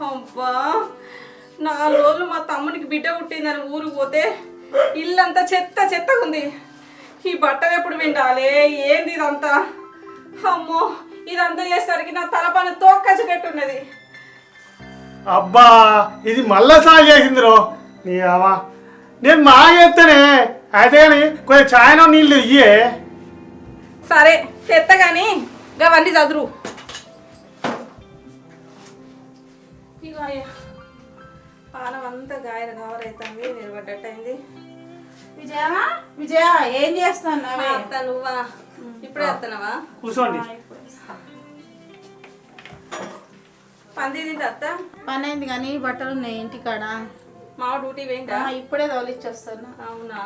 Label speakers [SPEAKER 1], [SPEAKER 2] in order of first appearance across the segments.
[SPEAKER 1] అబ్బా 4 రోజులు మా తమ్మునికి బిడ్డ పుట్టిందని ఊరికి పోతే ఇల్లంతా చెత్తగా ఉంది. ఈ బట్టలు ఎప్పుడు విండాలి? ఏంది ఇదంతా? అమ్మో, ఇదంతా చేసేసరికి నా తలపని తోక్కచ్చినట్టున్నది.
[SPEAKER 2] అబ్బా, ఇది మళ్ళా సాగు చేసిందిరో నీ అవ్వ. నేను మా చెప్తానే అయితే కానీ కొంచెం చాయనో నీళ్ళు ఇయ్యే.
[SPEAKER 1] సరే తెత్తగాని అవన్నీ చదురు. ఇగో అయ్యా, పానం అంతా గాయన కావరైతుంది, నిలబడ్డట్టయింది.
[SPEAKER 3] విజయ ఏం చేస్తున్నావే?
[SPEAKER 1] అత్త నువ్వా? ఇప్పుడే వస్తున్నావా?
[SPEAKER 2] కూర్చోండి.
[SPEAKER 1] పంది తింటే అత్త
[SPEAKER 3] పని అయింది కానీ బట్టలు ఉన్నాయి ఇంటికాడ.
[SPEAKER 1] మా డ్యూటీ పోయిందా?
[SPEAKER 3] ఇప్పుడే తోలిచ్చొస్తున్నా.
[SPEAKER 1] అవునా,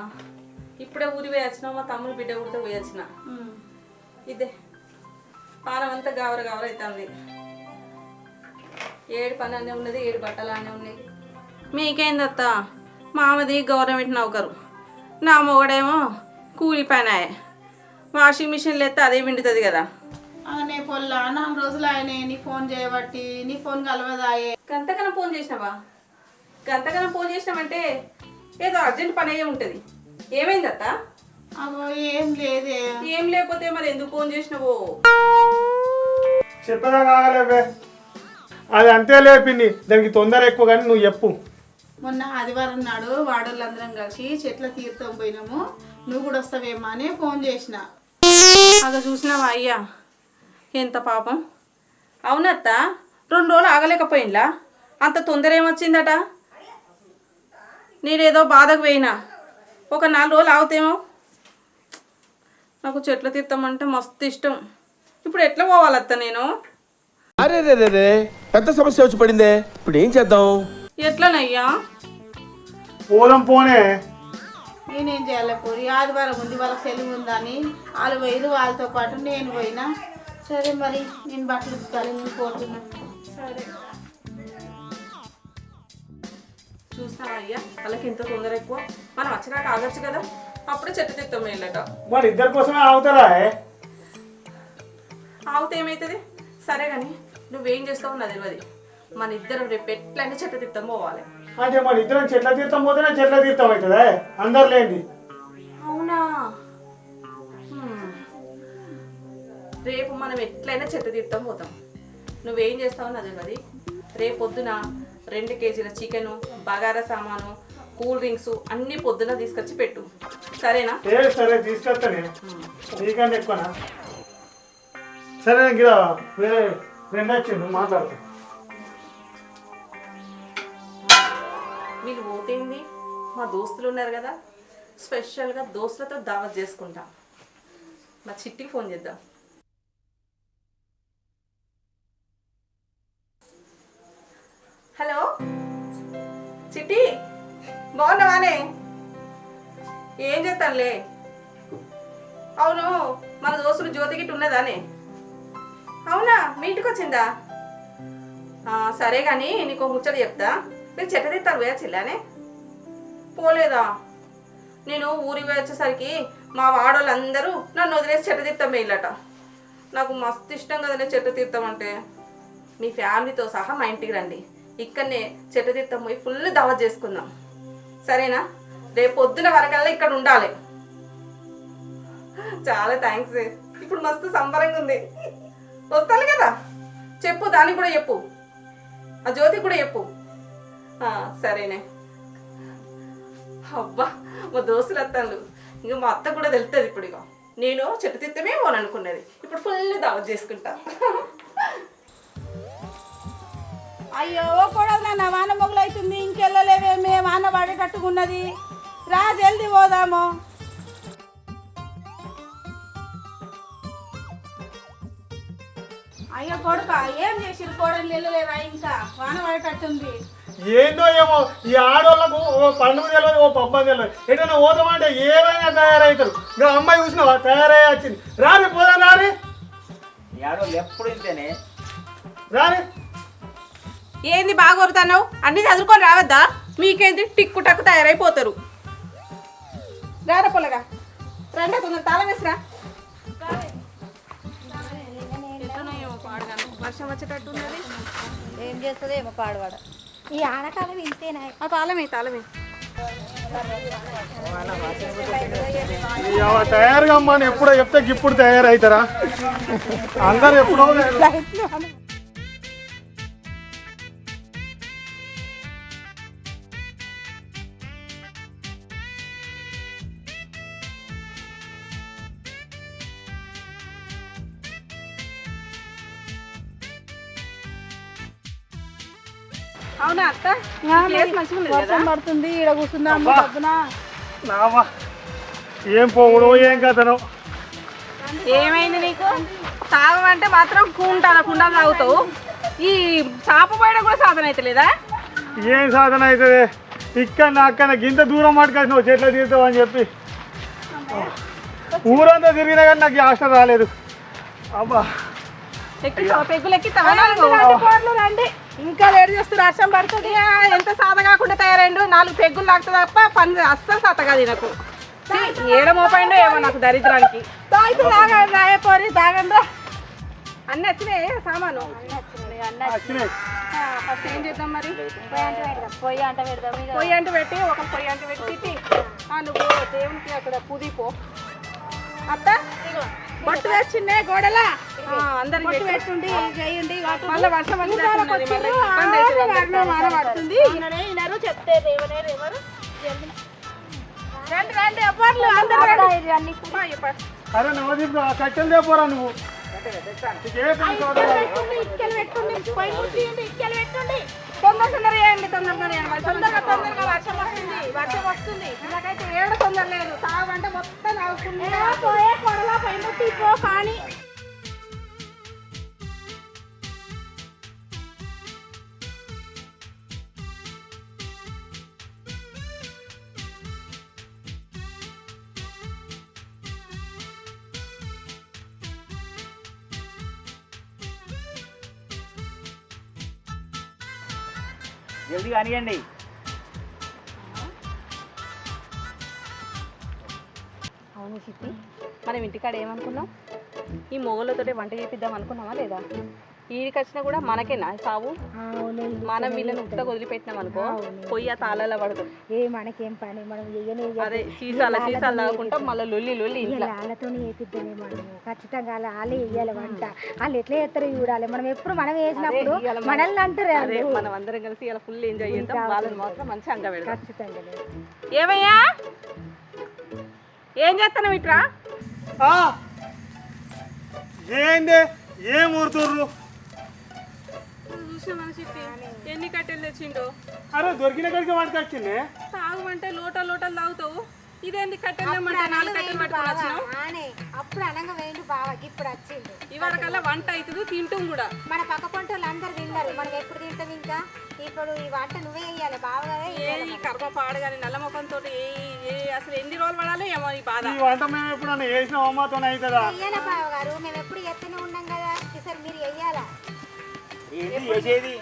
[SPEAKER 1] ఇప్పుడే ఊరి పోయి వచ్చినా. మా తమ్ముడు బిడ్డ ఊరితో పోయి వచ్చిన. ఇదే పానం అంతా గావరైతుంది. 7 పని అనే ఉన్నది, 7 బట్టలు అనే ఉన్నాయి. మీకేందత్త? మామది గవర్నమెంట్ నౌకరు, నా మొగడేమో కూలి పని. వాషింగ్ మిషన్లు ఎత్తే అదే విండుతుంది కదా.
[SPEAKER 3] నే పొల్ల 4 రోజులు ఆయన నీ ఫోన్ చేయబట్టి నీ ఫోన్ కలవదాయే.
[SPEAKER 1] గంతకన్నా ఫోన్ చేసినావా? గంతకన్నా ఫోన్ చేసినామంటే ఏదో అర్జెంట్ పని అయ్యే ఉంటుంది. ఏమైందత్త?
[SPEAKER 3] అగో ఏం లేదే.
[SPEAKER 1] ఏం లేకపోతే మరి ఎందుకు ఫోన్ చేసినావో?
[SPEAKER 2] చెప్పదా కాగలేవే, అది అంతే లేపింది. దానికి తొందర ఎక్కువ కానీ నువ్వు చెప్పు.
[SPEAKER 3] మొన్న ఆదివారం నాడు వాడోళ్ళందరం కలిసి చెట్ల తీర్థం పోయినాము. నువ్వు కూడా వస్తావేమో అని ఫోన్ చేసిన.
[SPEAKER 1] అలా చూసినావా అయ్యా, ఎంత పాపం. అవునత్త, 2 రోజులు ఆగలేకపోయినలా? అంత తొందర ఏమొచ్చిందట? నేనేదో బాధకు పోయినా, ఒక 4 రోజులు ఆగుతేమో. నాకు చెట్ల తీర్థం అంటే మస్తు ఇష్టం. ఇప్పుడు ఎట్లా పోవాలత్త నేను?
[SPEAKER 4] అరే రే రే రే, పెద్ద సమస్య వచ్చి పడిందే. ఇప్పుడు ఏం చేద్దాం?
[SPEAKER 1] ఎట్లనయ్యా?
[SPEAKER 2] పోనే.
[SPEAKER 3] నేనేం చేయాలి పూరి? ఆదివారం ఉంది, వాళ్ళకి సెలవు ఉందని వాళ్ళు పోయిరు, వాళ్ళతో పాటు నేను పోయినా. సరే మరి నేను బట్టలు ఉతకాలి, నేను పోతున్నా.
[SPEAKER 1] సరే చూసినావా అయ్యా, వాళ్ళకి ఎంత తొందర ఎక్కువ. మనం వచ్చినాక ఆగచ్చు కదా, అప్పుడే చెట్టు తీర్థం వెళ్ళట.
[SPEAKER 2] మరి ఇద్దరి కోసమే ఆగుతారా?
[SPEAKER 1] ఆగితే ఏమవుతుంది? సరే కానీ నువ్వేం చేస్తావు నాకు తెలియదు. మన ఇద్దరం రేపు ఎట్లయినా చెట్టు తీర్థం పోవాలి.
[SPEAKER 2] అంటే మన ఇద్దరం చెట్ల తీర్థం పోతేనే చెట్ల తీర్థం అవుతుందా? అందరు లేండి.
[SPEAKER 1] అవునా? రేపు మనం ఎట్లయినా చెట్టు తీర్థం పోతాం. నువ్వేం చేస్తావు నాకు తెలియదు. రేపు పొద్దున 2 కేజీల చికెను, బగారా సామాను, కూల్ డ్రింక్స్ అన్నీ పొద్దున తీసుకొచ్చి పెట్టు, సరేనా?
[SPEAKER 2] సరే తీసుకొస్తానే. నీకంటే ఎక్కువనా? సరే గిరా వేరే ఫ్రెండ్ వచ్చిండు, మాట్లాడతా.
[SPEAKER 1] వీళ్ళు పోతేంది, మా దోస్తులు ఉన్నారు కదా, స్పెషల్గా దోస్తులతో దావత్ చేసుకుంటా. మా చిట్టికి ఫోన్ చేద్దాం. హలో చిట్టి, బాగున్నావానే? ఏం చేస్తానులే. అవును, మన దోస్తులు జ్యోతి గిట్ట ఉన్నదానే? అవునా, మీ ఇంటికి వచ్చిందా? సరే కానీ నీకు ముచ్చట చెప్తా. మీరు చెట్టు తీస్తారు పోయా చెల్లానే? పోలేదా? నేను ఊరికి పోయి వచ్చేసరికి మా వాడోళ్ళందరూ నన్ను వదిలేసి చెట్టు తీర్థం వేయలట. నాకు మస్తు ఇష్టం కదనే చెట్టు తీర్థం అంటే. మీ ఫ్యామిలీతో సహా మా ఇంటికి రండి, ఇక్కడనే చెట్టు తీర్థం పోయి ఫుల్ దావత్ చేసుకుందాం, సరేనా? రేపు పొద్దున వరకల్లా ఇక్కడ ఉండాలి. చాలా థ్యాంక్స్. ఇప్పుడు మస్తు సంబరంగా ఉంది. వస్తాను కదా, చెప్పు, దానికి కూడా చెప్పు, ఆ జ్యోతికి కూడా చెప్పు. సరేనే. అబ్బా, మా దోస్తులు వస్తాను. ఇంకా మా అత్త కూడా తెలుస్తుంది. ఇప్పుడు ఇక నేను చెట్టు తీర్థమే పోననుకున్నది, ఇప్పుడు ఫుల్ దావత్ చేసుకుంటా.
[SPEAKER 3] అయ్యో కూడా నా వాన మొగలు అవుతుంది, ఇంకెళ్ళలేవేమే, వాన పడేటట్టుకున్నది. రా జల్దీ పోదాము. అయ్యో కొడుక, ఏం చేసిరు? కోడలు వెళ్ళలేరా? ఇంకా వాన పడేటట్టుంది.
[SPEAKER 2] ఏందో ఏమో ఈ ఆడోళ్ళకు ఓ పండుగ తెలియదు, ఓ పబ్బం తెలియదు. ఎటైనా పోతామంటే ఏమైనా తయారవుతారు. ఇంకా అమ్మాయి చూసినావా తయారయ్యి వచ్చింది. రాని పోదా, రాని
[SPEAKER 5] ఆడోళ్ళు ఎప్పుడు ఇంతేనే.
[SPEAKER 2] రాని.
[SPEAKER 1] ఏంది బాగా కొరుతున్నావు? అన్నీ చదువుకొని రావద్దా? మీకేంది టిక్కు టక్కు తయారైపోతారు. రారా పొలగా, రండి, కొంచెం తాళం వేసిరా. పాడగాను వర్షం వచ్చేటట్టు ఉన్నది.
[SPEAKER 6] ఏం చేస్తుందేమో పాడవాడ ఈ ఆనకాలం ఇంతేనా
[SPEAKER 1] ఆ తాళమే తాళమే.
[SPEAKER 2] తయారుగా అమ్మా ఎప్పుడో చెప్తే ఇప్పుడు తయారవుతారా? అందరు ఎప్పుడో
[SPEAKER 1] అవునా అత్త? ప్లేస్ మంచిగా ఉంది కదా?
[SPEAKER 3] వర్షం పడుతుంది, ఈడ కూర్చుందాం పొద్దున.
[SPEAKER 2] నావా ఏం పోవడో ఏం కథనో.
[SPEAKER 1] ఏమైంది నీకు? తాగమంటే మాత్రం కుండా తాగుతావు. ఈ చాప బయట కూడా సాధన అయితే లేదా?
[SPEAKER 2] ఏం సాధన అవుతుంది? ఇక్కడ అక్కడ గింత దూరం మాట్లాడినావు చెట్లు తీరుతావు అని చెప్పి ఊరంతా తిరిగినా కానీ నాకు హాస్టల్ రాలేదు. అబ్బా
[SPEAKER 1] ఎక్కిస్తావా? పెగ్గులు ఎక్కిస్తావా?
[SPEAKER 3] రండి, ఇంకా లేట్ చేస్తారు, వర్షం పడుతుంది.
[SPEAKER 1] ఎంత సాధ కాకుండా తయారైండు. 4 పెగ్గులు లాగుతుంది తప్ప పని అస్సలు సాత కాదు నాకు. ఏడ మోపైండో ఏమో నాకు దరిద్రానికి.
[SPEAKER 3] రాయపోరి తాగండి.
[SPEAKER 1] అన్నీ వచ్చినాయి సామాను.
[SPEAKER 2] వచ్చినాయి.
[SPEAKER 1] ఫస్ట్ ఏం చేద్దాం మరి?
[SPEAKER 6] పొయ్యి అంట పెడదాం ఇక.
[SPEAKER 1] పొయ్యి అంటు పెట్టి ఒక పొయ్యి అంటు పెట్టి తిట్టి నువ్వు దేవునికి అక్కడ పూదిపో. అత్త బొట్టు తెచ్చిండే గోడలా అందరికి
[SPEAKER 3] బొట్టు పెట్టుండి చేయండి.
[SPEAKER 1] మళ్ళీ వర్షం పడుతుంది.
[SPEAKER 3] చెప్తే రండి రండి ఎవ్వర్లు అందరూ రండి.
[SPEAKER 6] అన్ని
[SPEAKER 2] అరే నవదీప్ ఆ కట్టెలు తెపోరా నువ్వు.
[SPEAKER 1] తొందరగా చేయండి. తొందరగా వర్షం వస్తుంది. నాకైతే ఏడ తొందర లేదు. తాగమంటే మొత్తం తాగుతుంది.
[SPEAKER 3] పోయే కొడలా పైన పో కానీ
[SPEAKER 5] జల్దీ కానివ్వండి.
[SPEAKER 1] అవును చిట్టి, మనం ఇంటికాడ ఏమనుకున్నాం? ఈ మొగలతోటే వంట చేపిద్దాం అనుకున్నామా లేదా? ఈడికి వచ్చినా కూడా మనకేనా సావు? మనం వీళ్ళని ఉత్తగా వదిలిపెట్టినాం అనుకో, పొయ్యి ఆ తాళాల పడతాం.
[SPEAKER 6] ఏ మనకేం పని, మనం
[SPEAKER 1] అదే సీసాలు తాగుకుంటా మళ్ళీ లొల్లి ఇంట్లో.
[SPEAKER 6] వాళ్ళతో వేపిద్దామే మనము. ఖచ్చితంగా వాళ్ళే వేయాలి వంట. వాళ్ళు ఎట్లా చేస్తారో చూడాలి. మనం ఎప్పుడు మనం వేసినప్పుడు మనల్ని అంటారు.
[SPEAKER 1] అదే మనం అందరం కలిసి ఇలా ఫుల్ ఎంజాయ్ చేద్దాం. వాళ్ళని మాత్రం మంచిగా అంగ పెడతాం.
[SPEAKER 6] ఖచ్చితంగా.
[SPEAKER 1] ఏమయ్యా ఏం చేస్తాను ఇట్రా?
[SPEAKER 2] ఏంది ఏం ఊరుతుర్రు?
[SPEAKER 1] చూసా మన చిట్టి ఎన్ని కట్టెలు తెచ్చిండో.
[SPEAKER 2] అరే దొరికిన కడికి వాడికి వచ్చింది.
[SPEAKER 1] తాగుమంటే లోటలు తాగుతావు. ఇదేంది కట్టెలు తెమ్మంటే 4 కట్టెలు పట్టుకొని వచ్చినావు.
[SPEAKER 6] అప్పుడు అనగా వేయండి బాగా ఇప్పుడు వచ్చింది.
[SPEAKER 1] ఇవాళ కల్లా వంట అవుతుంది, తింటాం కూడా.
[SPEAKER 6] మన పక్క పంటలు అందరు తిన్నారు, మనం ఎప్పుడు తింటాం? ఇంకా ఇప్పుడు ఈ వంట నువ్వే వేయాలి బాగా.
[SPEAKER 1] ఈ కర్మ పాడు కానీ నల్ల ముఖంతో అసలు ఎన్ని రోజులు పడాలి ఏమో ఈ బాధ.
[SPEAKER 2] ఈ వంట మేము ఎప్పుడన్నా వేసిన అమ్మతో అవుతుందా?
[SPEAKER 6] వెయ్యాలా బావ గారు, మేము ఎప్పుడు ఎత్తనే ఉన్నాం కదా, ఈసారి మీరు వెయ్యాలా.
[SPEAKER 5] ఏంటి చేసేది?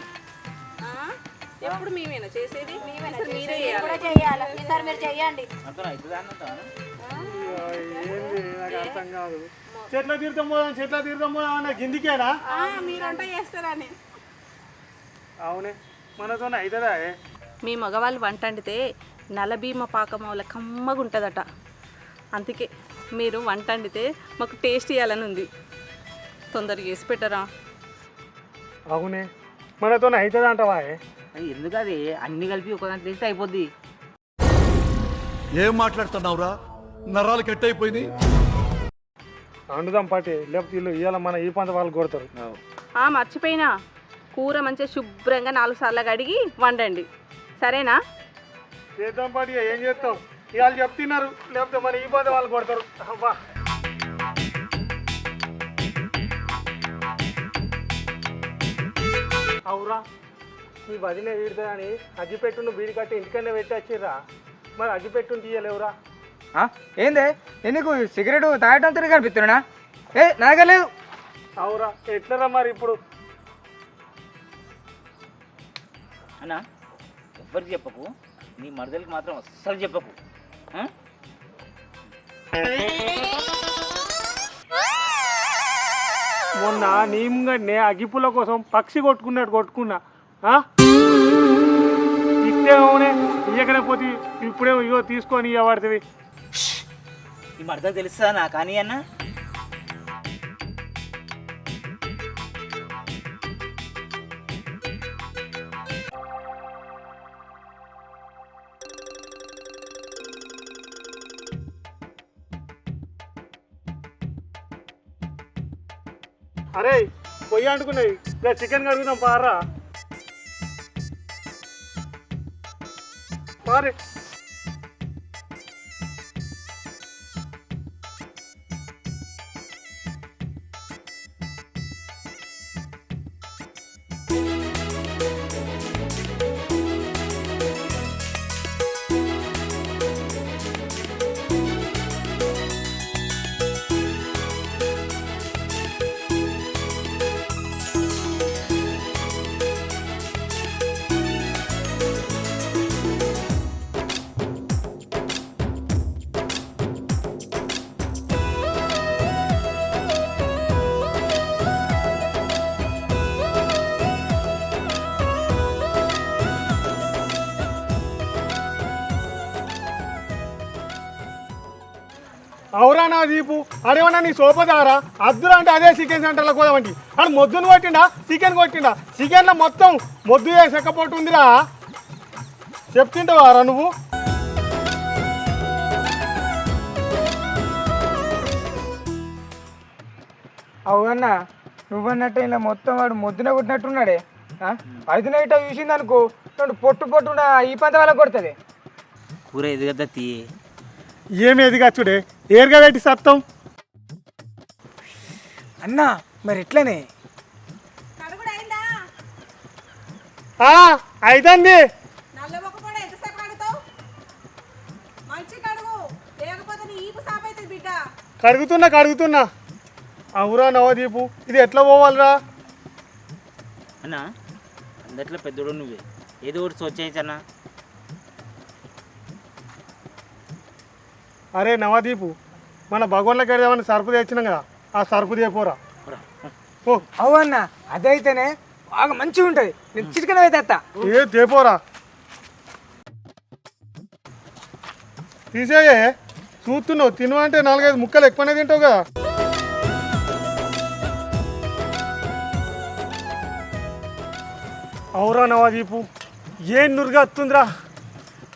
[SPEAKER 1] ఎప్పుడు మేమేనా చేసేది? అసలు మీరే
[SPEAKER 6] కూడా చెయ్యాలి, ఈసారి మీరు చెయ్యండి.
[SPEAKER 5] అంతా అవుతుందా?
[SPEAKER 2] ఏంది నాకు అర్థం కాదు. చెట్ల తీర్థం పోదాం గిందికేనా?
[SPEAKER 1] మీరు వంట చేస్తారని.
[SPEAKER 2] అవునే మనతో అవుతుందా?
[SPEAKER 1] మీ మగవాళ్ళు వంట వండితే నలభీమ పాకం వాళ్ళ కమ్మగా ఉంటుందట. అందుకే మీరు వంట వండితే మాకు టేస్ట్ ఇవ్వాలని ఉంది. తొందరగా చేసి పెట్టరా?
[SPEAKER 2] అవునే మనతో అవుతుందా అంటావా?
[SPEAKER 5] ఎందుకు అది అన్ని కలిపి ఒకదాంట్లో చేస్తే అయిపోద్ది.
[SPEAKER 7] ఏం మాట్లాడుతున్నావురా? నరాలు కట్ అయిపోయింది.
[SPEAKER 2] వండుదాం పాటి, లేకపోతే ఇల్లు ఇవాళ మన ఈ పంత వాళ్ళు కొడతారు.
[SPEAKER 1] మర్చిపోయినా, కూర మంచిగా శుభ్రంగా 4 సార్లు కడిగి వండండి, సరేనా?
[SPEAKER 2] చేద్దాం పాటి, ఏం చేస్తాం? ఇవాళ చెప్తున్నారు, లేకపోతే మన ఈ పంత వాళ్ళు కొడతారు. అబ్బా అవురా, ఈ వదిలే వీడితే అని అగ్గిపెట్టును బీడి కట్టి ఇంటికన్నా పెట్టి వచ్చిర్రా. మరి అగ్గిపెట్టును తీయలేవురా?
[SPEAKER 8] ఏందే ఎందుకు సిగరెట్ తాగటం తిరిగి కనిపిస్తున్నా? నాగలేదు.
[SPEAKER 2] అవురా, ఎట్లరా మరి ఇప్పుడు?
[SPEAKER 5] అన్నా ఎవరికి చెప్పకు, నీ మరదలకి మాత్రం అస్సలు చెప్పకు.
[SPEAKER 2] మొన్న నీ ముంగడినే అగ్గిపుల్ల కోసం పక్షి కొట్టుకున్నట్టు కొట్టుకున్నా ఇస్తేమోనే ఇయ్యకనే పోతే ఇప్పుడేమో ఇగో తీసుకొని ఇవ్వబడుతుంది.
[SPEAKER 5] ఈ మరదలు తెలుస్తా నా కానీ అన్న
[SPEAKER 2] అరే పొయ్యి అంటుకున్నాయి ఇక చికెన్ కడుగుదాం పారా పారే. అవురా నా దీపు అడేమన్నా నీ సోపదారా అద్దురా అంటే అదే చికెన్ సెంటర్లో కోదామంటి అని మొద్దును కొట్టిండా చికెన్ కొట్టిండా చికెన్లో మొత్తం మొద్దు సెక్కపోటు ఉందిరా చెప్తుంటావారా నువ్వు?
[SPEAKER 8] అవునన్నా నువ్వన్నట్టే ఇలా మొత్తం వాడు మొద్దున కొట్టినట్టున్నాడే. ఐదు నైట్ చూసింది అనుకో పొట్టు పొట్టున ఈ పంత వాళ్ళకి కొడుతుంది.
[SPEAKER 5] కూర ఎదుగద్దా తీ
[SPEAKER 2] ఏమి ఎదిగచ్చుడే ఏరుగా పెట్టి సత్తం
[SPEAKER 8] అన్నా మరి ఎట్లనే
[SPEAKER 2] అయితంది.
[SPEAKER 1] నల్ల మొక్క కూడా ఎంతసేపు కడుగుతావు? మంచి కడుగు, లేకపోతే నీ ఈపు సాపైతుంది బిడ్డ.
[SPEAKER 2] కడుగుతున్నా అవురా నవదీపు ఇది ఎట్లా పోవాలిరా?
[SPEAKER 5] అన్న అందట్లో పెద్దోడు నువ్వే ఏదో ఒకటి సోచేయచ్చన్నా.
[SPEAKER 2] అరే నవదీపు మన భగవాన్లకి ఏమైనా సరుపు తెచ్చినాం కదా ఆ సరుపు తీయపోరా. ఓ
[SPEAKER 8] అవునా అదైతేనే బాగా మంచిగా ఉంటుంది. నేను చిటికన అయితే అత్త
[SPEAKER 2] ఏ తేపోరా తీసేయే చూస్తున్నావు తిను అంటే 4-5 ముక్కలు ఎక్కువనే తింటావు కదా. అవురా నవదీపు ఏం నురుగా వస్తుందిరా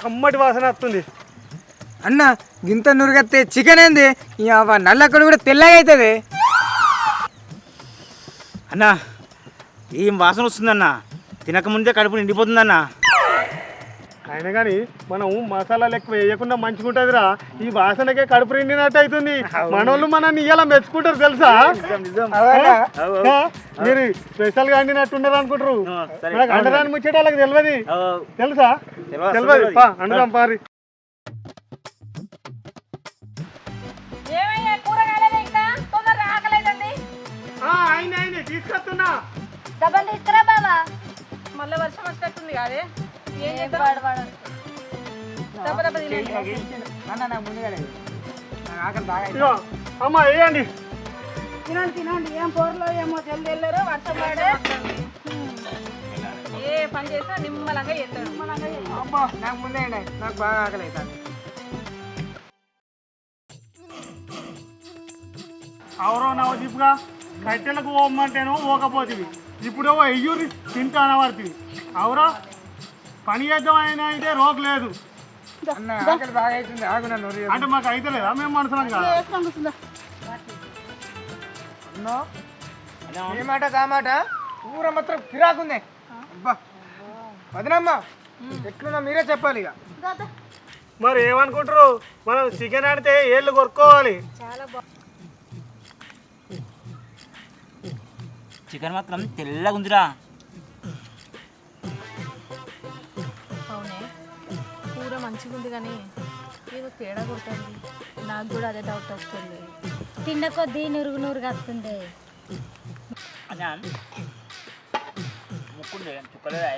[SPEAKER 2] కమ్మటి వాసన వస్తుంది.
[SPEAKER 8] అన్న గింత నురుగత్తే చికెన్ ఏంది నల్లక్కడ కూడా తెల్లగా అవుతుంది.
[SPEAKER 5] అన్న ఏం వాసన వస్తుందన్న తినకముందే కడుపు నిండిపోతుందన్న.
[SPEAKER 2] అయినా కానీ మనం మసాలాలు ఎక్కువ వేయకుండా మంచిగా ఉంటుందిరా ఈ వాసనకే కడుపు నిండినట్టు అవుతుంది. మనోళ్ళు మనల్ని ఇయ్యాల మెచ్చుకుంటారు తెలుసా? మీరు స్పెషల్గా అండినట్టున్నారు అనుకుంటారు. మనకు అండరాని ముచ్చట వాళ్ళకి తెలియదు తెలుసా? తెలియదు అండుదాం పారి. అయింది తీసుకొస్తున్నా.
[SPEAKER 6] తీసుకురా బాబా.
[SPEAKER 1] మళ్ళీ వర్షం వచ్చేటట్టుంది కాదే.
[SPEAKER 2] ఇగో అమ్మ వేయండి.
[SPEAKER 3] తినండి ఏం కూరలో ఏమో తెల్లరు వర్షం పడే
[SPEAKER 1] ఏ పని చేసినా నిమ్మలంగా చేస్తాడు.
[SPEAKER 8] అబ్బా నాకు ముందే నాకు బాగా ఆకలి అవుతుంది.
[SPEAKER 2] అవరో నవదీపుగా కట్టెలకు పోమంటేనో పోకపోతుంది ఇప్పుడేమో ఎయ్యూరి తింటాన పడుతుంది. అవరా పని చేద్దామైనా అయితే రోక్ లేదు
[SPEAKER 8] అన్న ఆకలి బాగా అవుతుంది. ఆగు నన్ను
[SPEAKER 2] అంటే మాకు అయితే లేదా మేము మనసులం కదా.
[SPEAKER 8] ఏ మాట కామాట ఊర మాత్రం కిరాకుంది. అబ్బా వదినమ్మా ఎట్లున్నా మీరే చెప్పాలి. ఇక
[SPEAKER 2] మరి ఏమనుకుంటారు మనం చికెన్ ఆడితే ఏళ్ళు కొరుక్కోవాలి.
[SPEAKER 5] చికెన్ మాత్రం తెల్లగా ఉందిరా.
[SPEAKER 1] అవునే కూర మంచిగా ఉంది కానీ ఏదో తేడా కొడుతుంది. నాకు కూడా అదే డౌట్ వస్తుంది.
[SPEAKER 6] తిన్న కొద్దీ నురుగు వస్తుంది.
[SPEAKER 5] అన్నా ముక్కుండే చుక్కలేదా?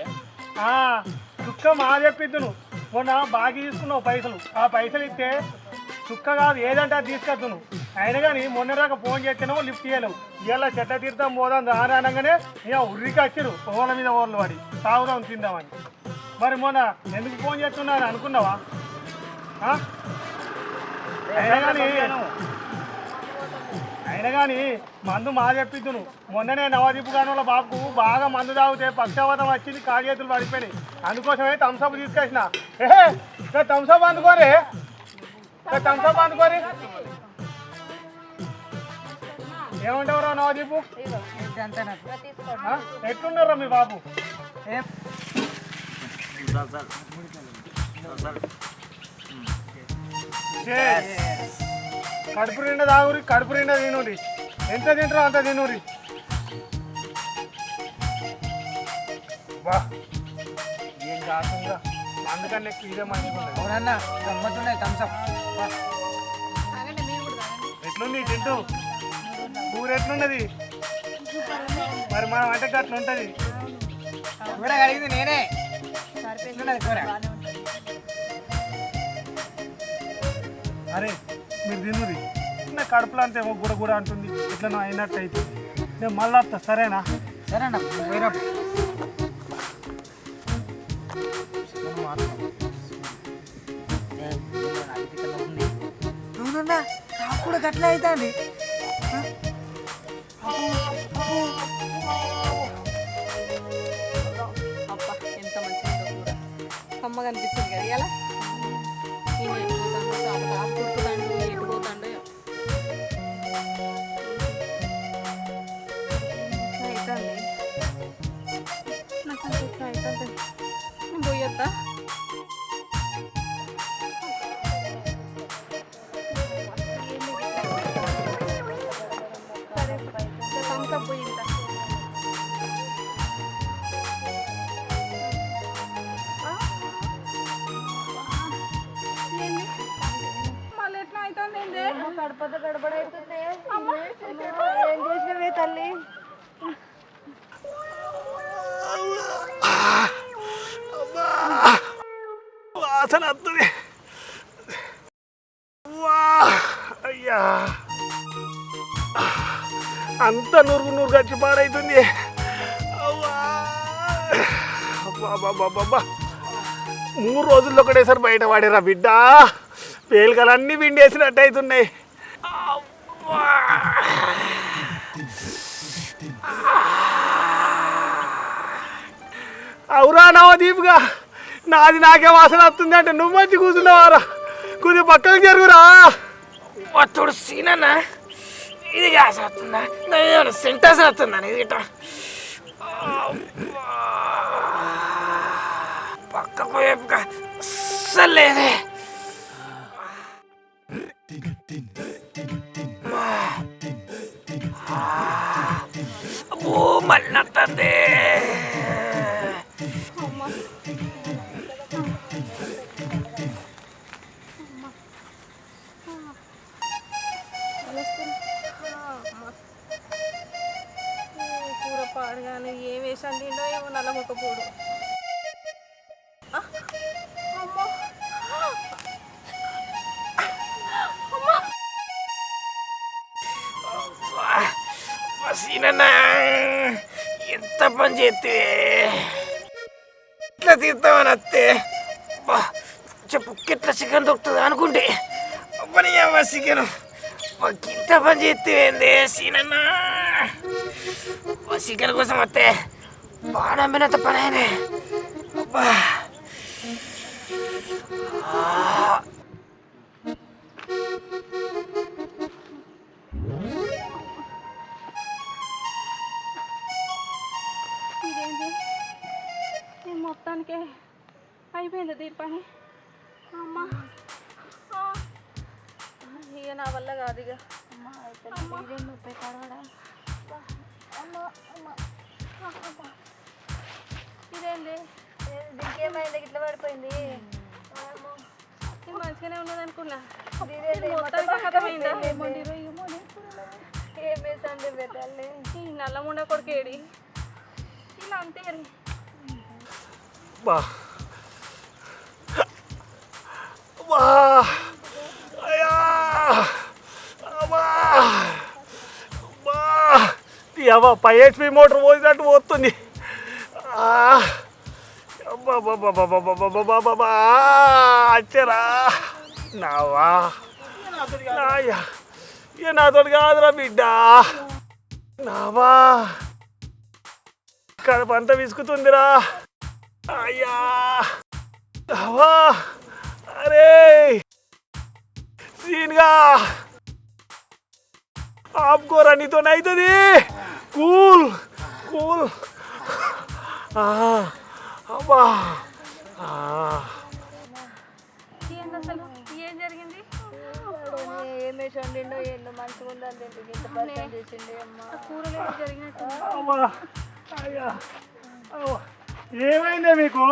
[SPEAKER 2] చుక్క మా చెప్పిద్దును మొన్న బాగా తీసుకున్నావు పైసలు. ఆ పైసలు ఇస్తే చుక్క కాదు ఏదంటే అది తీసుకొద్దును. అయినా కానీ మొన్న దాకా ఫోన్ చేస్తేనేమో లిఫ్ట్ చేయలేవు. ఇవాళ చెట్ల తీర్థం పోదాం దాని అనగానే ఇక ఉర్రికి వచ్చారు ఓళ్ళ మీద ఓళ్ళు పడి తాగుదాం తిందామని. మరి మొన్న ఎందుకు ఫోన్ చేస్తున్నాను అనుకున్నావా? అయినా కానీ మందు మా చెప్పిద్దును. మొన్ననే నవదీపు గాని వాళ్ళ బాబుకు బాగా మందు తాగితే పక్షవాతం వచ్చింది, కాలు చేతులు పడిపోయినాయి. అందుకోసమే థమ్సప్ తీసుకొచ్చిన. థమ్సప్ అందుకోరే, థమ్సప్ అందుకోరి. ఏమంటావురా నవదీపు? ఎట్లున్నారా మీ బాబు? కడుపు నిండా తాగురి, కడుపు నిండా తినురి. ఎంత తింటారో అంత తినురి. బా ఏం కాకుండా అందుకని లెక్క ఇదే మంచిగా
[SPEAKER 8] అవునన్నా గమ్మత్తున్నాయి థమ్సప్.
[SPEAKER 2] ఎట్లుంది తింటూ? కూర ఎట్లున్నది? మరి మన వంటకి అట్లా ఉంటుంది.
[SPEAKER 8] కూర కడిగింది నేనే. కూర
[SPEAKER 2] అరే మీరు తినురి. నా కడుపులో అంతే గుడ గుడ అంటుంది, ఇట్లా అయినట్టు అవుతుంది. నేను మళ్ళీ వస్తా, సరేనా?
[SPEAKER 8] సరేనా పోయినా అవునన్నా నాకు కూడా గట్ల అవుతుంది.
[SPEAKER 1] అబ్బా ఎంత మంచిగా ఉందో కూర, కమ్మగా అనిపించింది కదా ఇలా. నేను ఎట్టుపోతాను సాగు కుడుకుతాండు, ఎట్టుపోతాండు అవుతుంది. నాకు అవుతుంది, నేను పోయొద్దా? థమ్సప్ పోయిందా? మళ్ళీ ఎట్లా అవుతుంది?
[SPEAKER 6] గడపద గడబడైతుంది. ఏం చేసినవే తల్లి?
[SPEAKER 2] వాసన వస్తుంది. అయ్యా అంత నూరుగు నూరుగు వచ్చి పాడైతుంది. అబ్బా 3 రోజుల్లో ఒకటేసారి బయట వాడేరా బిడ్డ. పేలికలన్నీ పిండేసినట్టు అవుతున్నాయి. అవురా నవదీప్గా నాది నాకే వాసన వస్తుంది అంటే నువ్వు మంచి కూర్చున్నావారా? కొద్దిగా పక్కకు జరుగురా.
[SPEAKER 8] ఒత్తుడు సీనన్నా ఇది గ్యాస్ వస్తుందా? సెంటర్స్ వస్తుందా? ఇది పక్కకు వైపుగా అస్సలు లేదే. అబ్బో మళ్ళీ వస్తుంది.
[SPEAKER 1] కూర పాడగానే ఏం వేసాను తిండో ఏమో నల్ల మొక్కపోడు.
[SPEAKER 8] సీనన్నా ఎంత పని చేస్తే ఇట్లా తీస్తామని వస్తే చెప్పు ఎట్లా చికెన్ దొరుకుతుంది అనుకుంటే పని చికెన్ ఇంత పని చేస్తే ఏంది సీనన్నా? చికెన్ కోసం వస్తే బాగా నమ్మినంత పని అయినా.
[SPEAKER 1] ఇదేంటి మొత్తానికే అయిపోయింది దీని పని. అమ్మా ఇక నా వల్ల కాదు. ఇక ఇదేంటి
[SPEAKER 6] దీనికేమైంది? ఇట్లా పడిపోయింది.
[SPEAKER 1] ఇది మంచిగానే ఉన్నది అనుకున్నా. మొత్తానికి కథమైందా?
[SPEAKER 6] ఏం వేసండి పెట్టాలి?
[SPEAKER 1] ఈ నల్ల ముండ కొడుకేడి ఇలా అంతే.
[SPEAKER 2] బా బా అయ్యా అమ్మా అవ్వ 5 HP మోటార్ పోసినట్టు పోతుంది. అచ్చరా నావా ఇక నాతో కాదురా బిడ్డ. నావా కడపంతా విసుకుతుందిరా. అయ్యా నావా అరే సీన్గా ఆపుకోరా నీతోనైతుంది. కూల్ కూల్ అబ్బా
[SPEAKER 6] ఏం జరిగింది? ఏమేసి వండిండో ఎన్నో మంచిగా ఉందని ఇంత పరిచయం చేసిండే అమ్మ. కూరలు ఏమి జరిగినట్టు
[SPEAKER 2] అమ్మా అయ్యా ఏమైందే మీకు?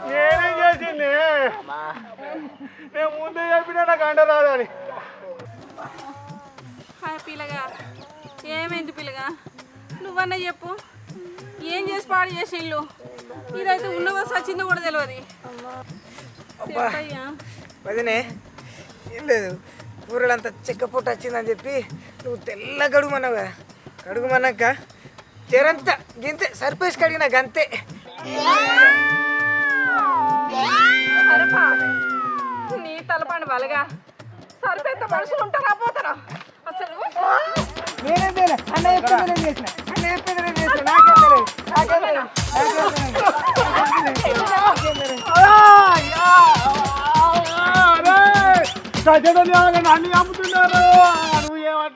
[SPEAKER 2] నేనేం చేసింది? నేను ముందే చెప్పినా నాకు అంట రాదని.
[SPEAKER 1] పిల్లగా ఏమైంది పిల్లగా? నువ్వన్నా చెప్పు. ఏం చేసి పాడు చేసి ఇల్లు ఇదైతే ఉన్నదో సచిందో కూడా తెలియదు.
[SPEAKER 8] వదినే ఏం లేదు, కూరలంతా చెక్క పొట్టు వచ్చిందని చెప్పి నువ్వు తెల్ల కడుగుమన్నావు కదా. కడుగుమన్నాక చెరంతా గింతే సర్పేసి కడిగినా గంతే.
[SPEAKER 1] సరపా నీ తలపండి బలగా సరిపెత్త మనుషులు ఉంటారా పోతారా అసలు?
[SPEAKER 8] నేనేం చేయలే, అన్న చెప్పింది నేను చేసిన, అన్న చెప్పింది నేను చేసిన. నాకేం తెలియదు, నాకేం తెలియదు,
[SPEAKER 2] అన్ని అమ్ముతున్నారు. నువ్వు ఏమంటావు?